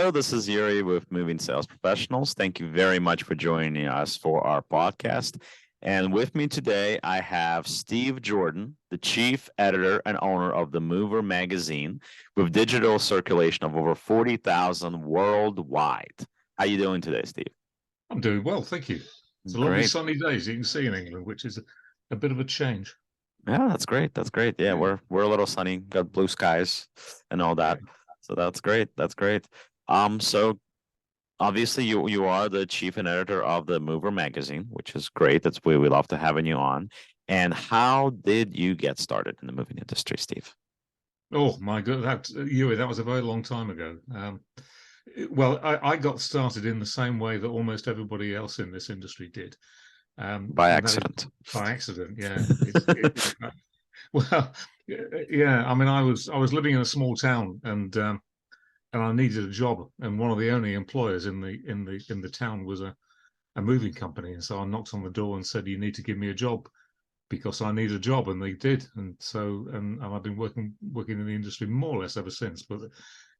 Hello, this is Yuri with Moving Sales Professionals. Thank you very much for joining us for our podcast. And with me today, I have Steve Jordan, the chief editor and owner of the Mover magazine, with digital circulation of over 40,000 worldwide. How you doing today, Steve? I'm doing well, thank you. It's a lovely sunny day, as you can see in England, which is a bit of a change. Yeah, that's great. That's great. Yeah, we're a little sunny, got blue skies and all that. So that's great. That's great. So obviously you are the chief and editor of the Mover magazine, which is great. That's why we love to having you on. And how did you get started in the moving industry, Steve? Oh my God, Yuri, that was a very long time ago. Well, I got started in the same way that almost everybody else in this industry did. By accident. By accident, yeah. Well, yeah. I mean, I was living in a small town, and I needed a job, and one of the only employers in the town was a moving company, and so I knocked on the door and said, "You need to give me a job because I need a job," and they did, and so and I've been working in the industry more or less ever since. But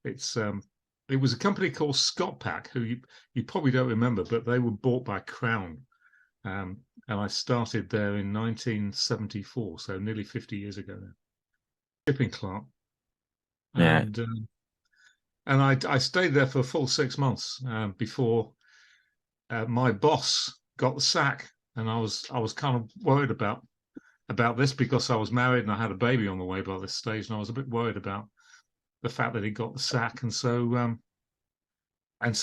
it was a company called Scott Pack, who you probably don't remember, but they were bought by Crown. And I started there in 1974, so nearly 50 years ago now. Shipping clerk. Yeah. And I stayed there for a full 6 months before my boss got the sack, and I was kind of worried about this because I was married and I had a baby on the way by this stage, and I was a bit worried about the fact that he got the sack, and so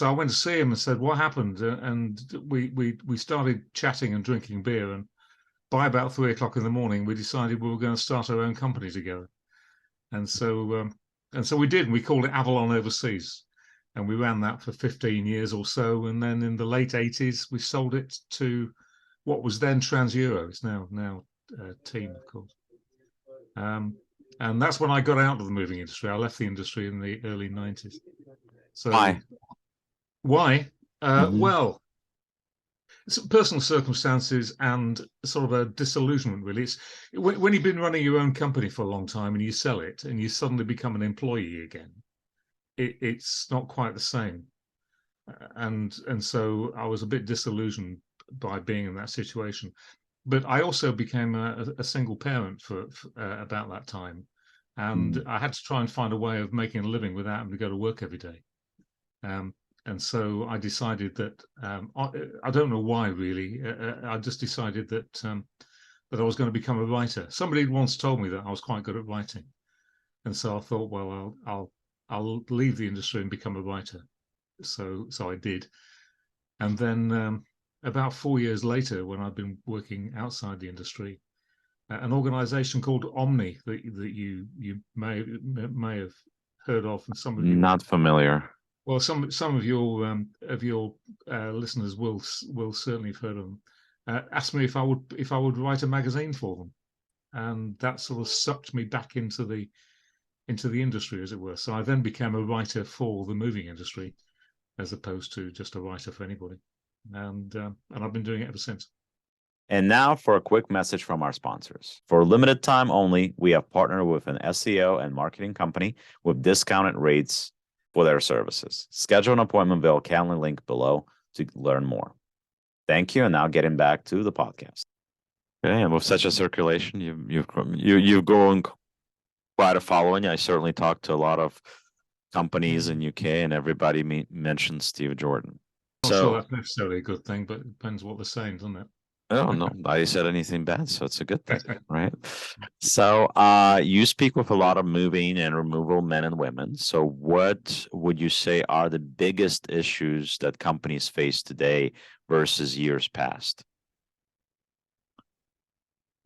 I went to see him and said, "What happened?" And we started chatting and drinking beer, and by about 3 o'clock in the morning, we decided we were going to start our own company together, and so we did. We called it Avalon Overseas, and we ran that for 15 years or so, and then in the late 80s, we sold it to what was then Trans-Euro. It's now Team, of course. And that's when I got out of the moving industry. I left the industry in the early 90s. So why? Well, personal circumstances and sort of a disillusionment, really. It's when you've been running your own company for a long time and you sell it and you suddenly become an employee again, it's not quite the same. And so I was a bit disillusioned by being in that situation. But I also became a single parent for about that time, and I had to try and find a way of making a living without having to go to work every day. And so I decided that I don't know why really. I just decided that I was going to become a writer. Somebody once told me that I was quite good at writing, and so I thought, well, I'll leave the industry and become a writer. So I did, and then about 4 years later, when I've been working outside the industry, an organisation called Omni that you may have heard of, and some of you not familiar. Well, some of your listeners will certainly have heard of them. Asked me if I would write a magazine for them, and that sort of sucked me back into the industry, as it were. So I then became a writer for the moving industry, as opposed to just a writer for anybody, and I've been doing it ever since. And now for a quick message from our sponsors. For a limited time only, we have partnered with an SEO and marketing company with discounted rates for their services. Schedule an appointment via Calendly link below to learn more. Thank you, and now getting back to the podcast. Okay, and with such a circulation, you've grown quite a following. I certainly talked to a lot of companies in UK, and everybody mentions Steve Jordan. I'm not sure that's necessarily a good thing, but it depends what they're saying, doesn't it? Oh, no, I said anything bad, so it's a good thing, right? So you speak with a lot of moving and removal men and women. So what would you say are the biggest issues that companies face today versus years past?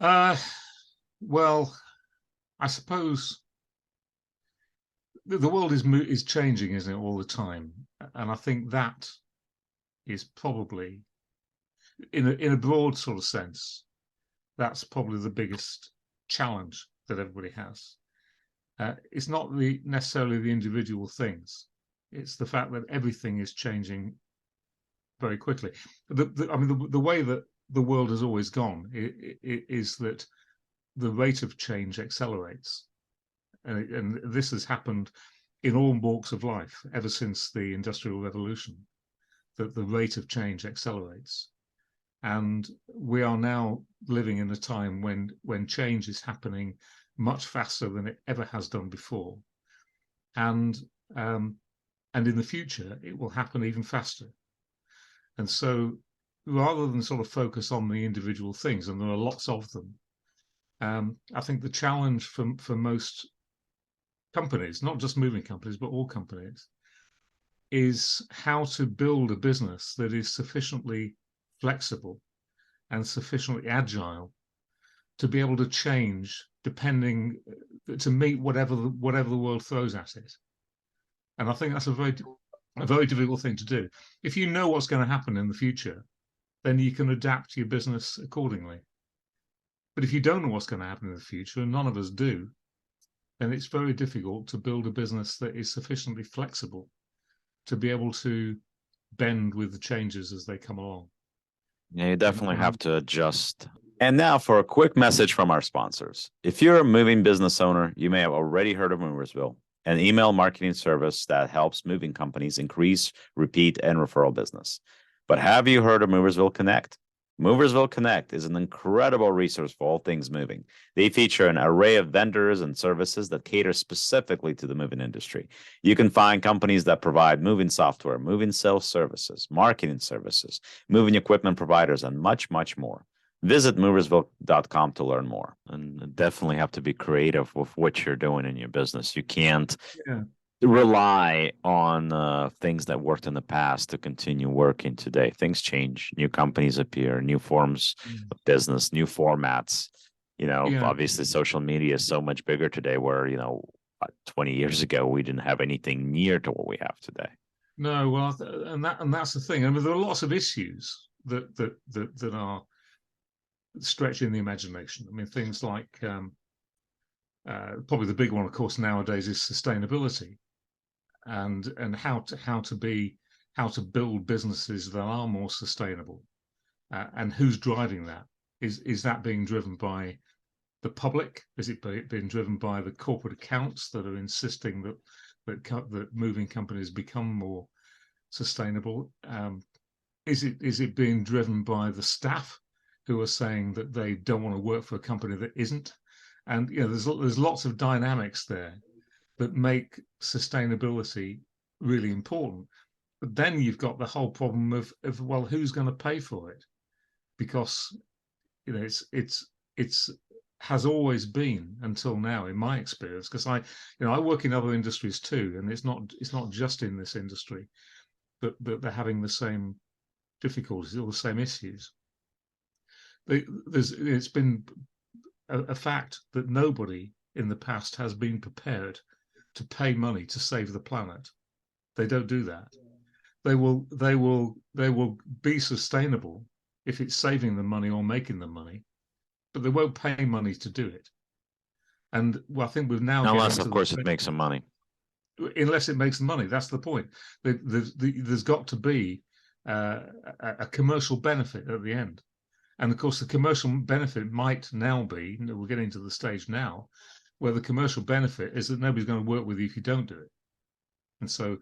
Well, I suppose the world is changing, isn't it, all the time? And I think that is probably, in a broad sort of sense, that's probably the biggest challenge that everybody has. It's not necessarily the individual things; it's the fact that everything is changing very quickly. I mean, the way that the world has always gone is that the rate of change accelerates, and this has happened in all walks of life ever since the Industrial Revolution, that the rate of change accelerates. And we are now living in a time when change is happening much faster than it ever has done before. And in the future, it will happen even faster. And so rather than sort of focus on the individual things, and there are lots of them, I think the challenge for most companies, not just moving companies, but all companies, is how to build a business that is sufficiently flexible and sufficiently agile to be able to change depending, to meet whatever the world throws at it. And I think that's a very difficult thing to do. If you know what's going to happen in the future, then you can adapt your business accordingly. But if you don't know what's going to happen in the future, and none of us do, then it's very difficult to build a business that is sufficiently flexible to be able to bend with the changes as they come along. Yeah, you definitely have to adjust. And now for a quick message from our sponsors. If you're a moving business owner, you may have already heard of Moversville, an email marketing service that helps moving companies increase, repeat, and referral business. But have you heard of Moversville Connect? Moversville Connect is an incredible resource for all things moving. They feature an array of vendors and services that cater specifically to the moving industry. You can find companies that provide moving software, moving sales services, marketing services, moving equipment providers, and much, much more. Visit moversville.com to learn more. And definitely have to be creative with what you're doing in your business. You can't rely on things that worked in the past to continue working today. Things change, new companies appear, new forms of business, new formats. Obviously social media is so much bigger today, where 20 years ago we didn't have anything near to what we have today. No, well, and that's the thing. I mean, there are lots of issues that are stretching the imagination. I mean, things like probably the big one, of course, nowadays is sustainability. And how to build businesses that are more sustainable, and who's driving that? Is that being driven by the public? Is it being driven by the corporate accounts that are insisting that moving companies become more sustainable? Is it being driven by the staff who are saying that they don't want to work for a company that isn't? And there's lots of dynamics there that make sustainability really important. But then you've got the whole problem of well, who's going to pay for it? Because it's has always been, until now, in my experience, because I work in other industries too, and it's not just in this industry that they're having the same difficulties or the same issues. It's been a fact that nobody in the past has been prepared to pay money to save the planet. They don't do that. They will be sustainable if it's saving them money or making them money, but they won't pay money to do it. And I think we've now, unless of course it makes some money. Unless it makes money, that's the point. There's got to be a commercial benefit at the end. And of course, the commercial benefit might now be, we're getting to the stage now, where the commercial benefit is that nobody's going to work with you if you don't do it. And so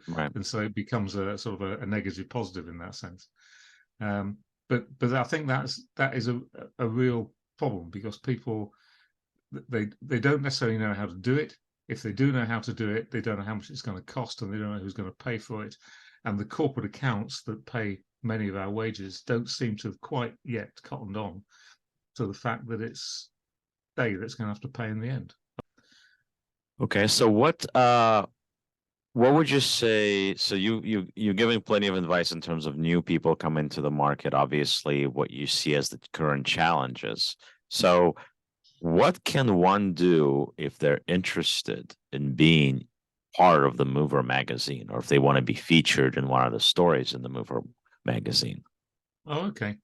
it becomes a sort of a negative positive in that sense. But I think that is a real problem, because people, they don't necessarily know how to do it. If they do know how to do it, they don't know how much it's going to cost, and they don't know who's going to pay for it. And the corporate accounts that pay many of our wages don't seem to have quite yet cottoned on to the fact that it's they that's going to have to pay in the end. Okay, so what would you say? So you're giving plenty of advice in terms of new people come into the market, obviously what you see as the current challenges. So what can one do if they're interested in being part of the Mover magazine, or if they want to be featured in one of the stories in the Mover magazine? Oh, okay.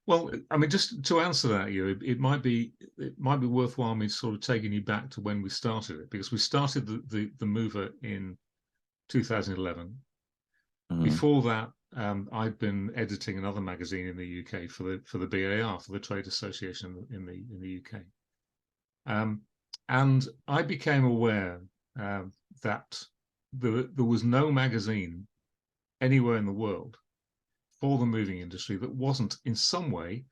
Well, I mean, just to answer that, it might be worthwhile me sort of taking you back to when we started it, because we started the Mover in 2011. Mm-hmm. Before that, I'd been editing another magazine in the UK for the BAR, for the Trade Association in the UK. And I became aware that there was no magazine anywhere in the world for the moving industry that wasn't in some way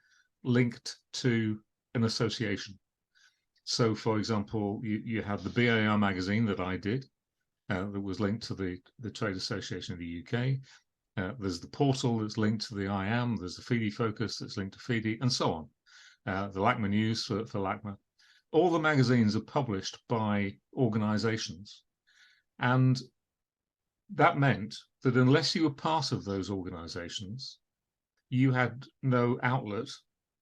linked to an association. So, for example, you had the BAR magazine that I did that was linked to the Trade Association of the UK. There's the portal that's linked to the IAM. There's the FIDI Focus that's linked to FIDI, and so on. The LACMA News for LACMA. All the magazines are published by organizations. And that meant that unless you were part of those organizations, you had no outlet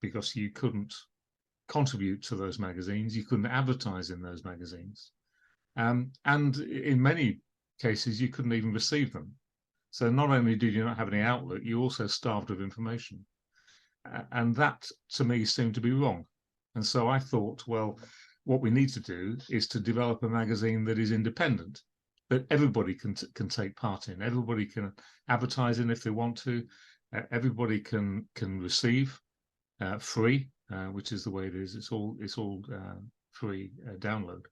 because you couldn't contribute to those magazines. You couldn't advertise in those magazines. And in many cases, you couldn't even receive them. So not only did you not have any outlet, you also starved of information. And that, to me, seemed to be wrong. And so I thought, well, what we need to do is to develop a magazine that is independent, that everybody can take part in. Everybody can advertise in if they want to. Everybody can receive free, which is the way it is. It's all free download.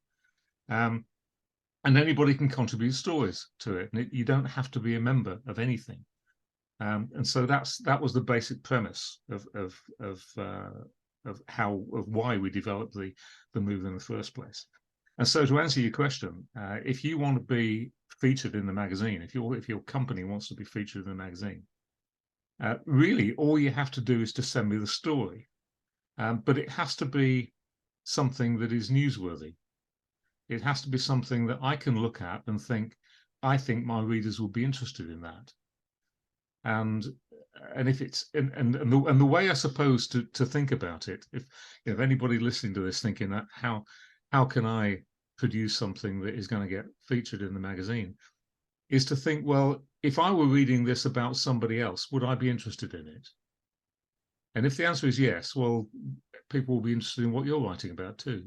And anybody can contribute stories to it. And you don't have to be a member of anything. And so that was the basic premise of why we developed the move in the first place. And so to answer your question, if you want to be featured in the magazine, if your company wants to be featured in the magazine, really all you have to do is to send me the story. But it has to be something that is newsworthy. It has to be something that I can look at and think, I think my readers will be interested in that. And if it's and the way I suppose to think about it, if anybody listening to this thinking that how can I produce something that is going to get featured in the magazine, is to think, well, if I were reading this about somebody else, would I be interested in it? And if the answer is yes, well, people will be interested in what you're writing about too.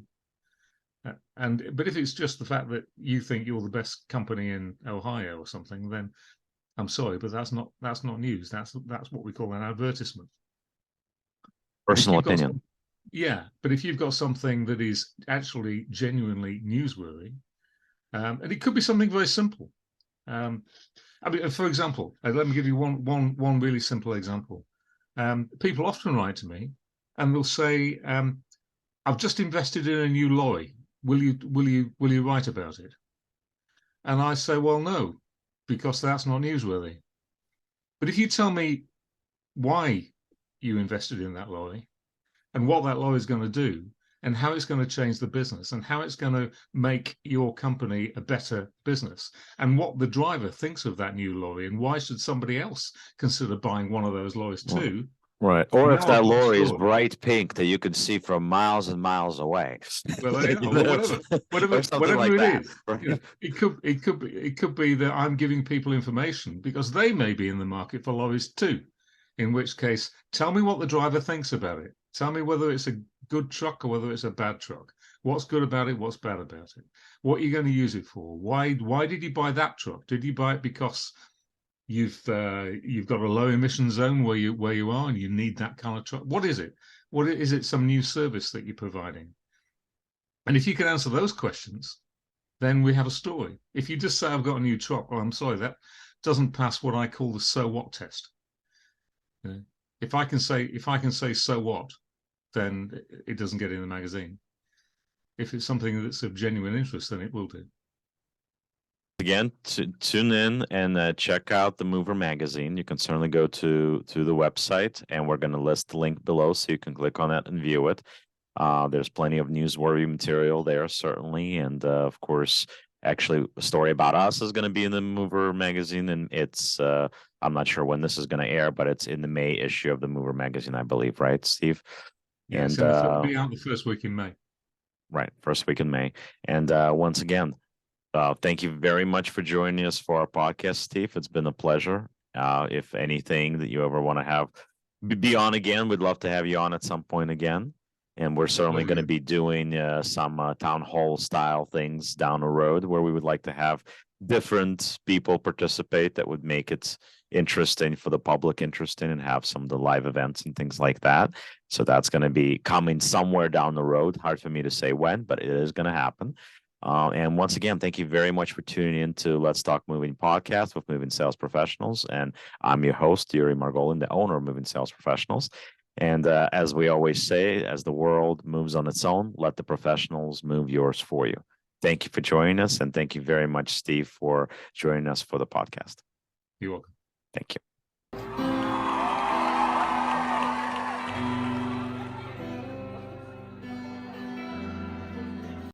But if it's just the fact that you think you're the best company in Ohio or something, then I'm sorry, but that's not news. That's what we call an advertisement. Personal opinion. Yeah, but if you've got something that is actually genuinely newsworthy, and it could be something very simple. I mean, for example, let me give you one really simple example. People often write to me, and they'll say, "I've just invested in a new lorry. Will you write about it?" And I say, "Well, no, because that's not newsworthy. But if you tell me why you invested in that lorry and what that lorry is going to do and how it's going to change the business and how it's going to make your company a better business and what the driver thinks of that new lorry and why should somebody else consider buying one of those lorries too." Right. Or if that lorry is bright pink that you can see from miles and miles away. Well, whatever it is. Right? You know, it could be that I'm giving people information because they may be in the market for lorries too. In which case, tell me what the driver thinks about it. Tell me whether it's a good truck or whether it's a bad truck. What's good about it? What's bad about it? What are you going to use it for? Why did you buy that truck? Did you buy it because you've got a low emission zone where you are and you need that kind of truck? What is it? What is it? Some new service that you're providing? And if you can answer those questions, then we have a story. If you just say I've got a new truck, well, I'm sorry, that doesn't pass what I call the so what test. You know, if I can say so what, then it doesn't get in the magazine. If it's something that's of genuine interest, then it will do. Again, tune in and check out the Mover magazine. You can certainly go to the website, and we're going to list the link below so you can click on that and view it. There's plenty of newsworthy material there, certainly. And of course, actually, a story about us is going to be in the Mover magazine. And it's, I'm not sure when this is going to air, but it's in the May issue of the Mover magazine, I believe, right, Steve? Yeah, and it'll be out the first week in May. Right, first week in May. And once again, thank you very much for joining us for our podcast, Steve. It's been a pleasure. If anything that you ever want to have be on again, we'd love to have you on at some point again. And we're certainly going to be doing some town hall style things down the road where we would like to have different people participate that would make it interesting for the public, interesting, and have some of the live events and things like that. So that's going to be coming somewhere down the road. Hard for me to say when, but it is going to happen. And once again, thank you very much for tuning in to Let's Talk Moving podcast with Moving Sales Professionals. And I'm your host, Yuriy Margolin, the owner of Moving Sales Professionals. And as we always say, as the world moves on its own, let the professionals move yours for you. Thank you for joining us. And thank you very much, Steve, for joining us for the podcast. You're welcome. Thank you.